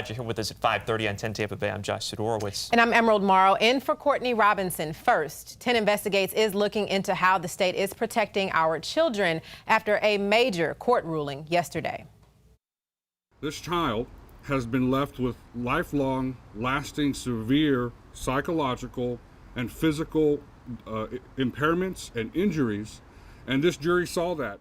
You're here with us at 5:30 on 10 Tampa Bay. I'm Josh Sidorowicz. And I'm Emerald Morrow, in for Courtney Robinson. First, 10 Investigates is looking into how the state is protecting our children after a major court ruling yesterday. This child has been left with lifelong, lasting, severe psychological and physical impairments and injuries, and this jury saw that.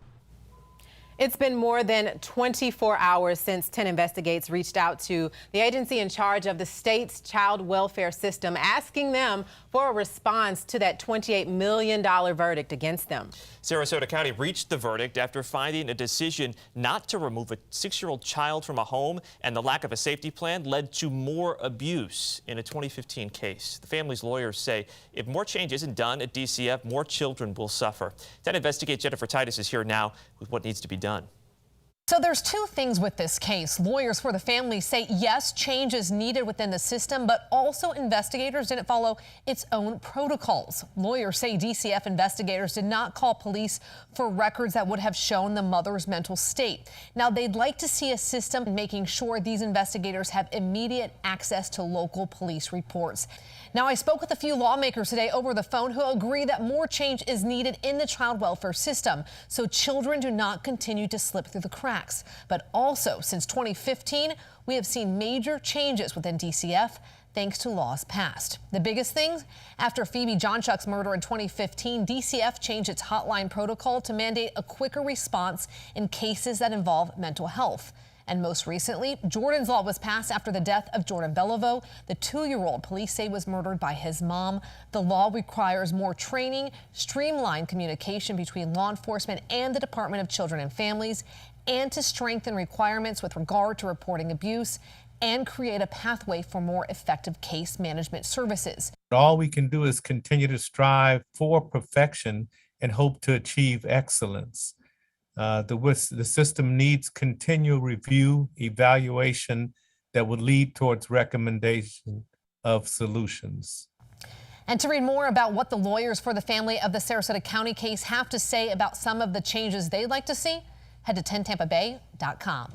It's been more than 24 hours since 10 Investigates reached out to the agency in charge of the state's child welfare system, asking them for a response to that $28 million verdict against them. Sarasota County reached the verdict after finding a decision not to remove a 6-year-old child from a home, and the lack of a safety plan led to more abuse in a 2015 case. The family's lawyers say if more change isn't done at DCF, more children will suffer. 10 Investigates Jennifer Titus is here now with what needs to be done. So there's two things with this case. Lawyers for the family say yes, change is needed within the system, but also investigators didn't follow its own protocols. Lawyers say DCF investigators did not call police for records that would have shown the mother's mental state. Now, they'd like to see a system making sure these investigators have immediate access to local police reports. Now, I spoke with a few lawmakers today over the phone who agree that more change is needed in the child welfare system so children do not continue to slip through the cracks. But also, since 2015, we have seen major changes within DCF thanks to laws passed. The biggest things, after Phoebe Johnchuk's murder in 2015, DCF changed its hotline protocol to mandate a quicker response in cases that involve mental health. And most recently, Jordan's Law was passed after the death of Jordan Belliveau. The 2-year-old police say was murdered by his mom. The law requires more training, streamlined communication between law enforcement and the Department of Children and Families, and to strengthen requirements with regard to reporting abuse and create a pathway for more effective case management services. All we can do is continue to strive for perfection and hope to achieve excellence. The system needs continual review, evaluation that would lead towards recommendation of solutions. And to read more about what the lawyers for the family of the Sarasota County case have to say about some of the changes they'd like to see, head to 10tampabay.com.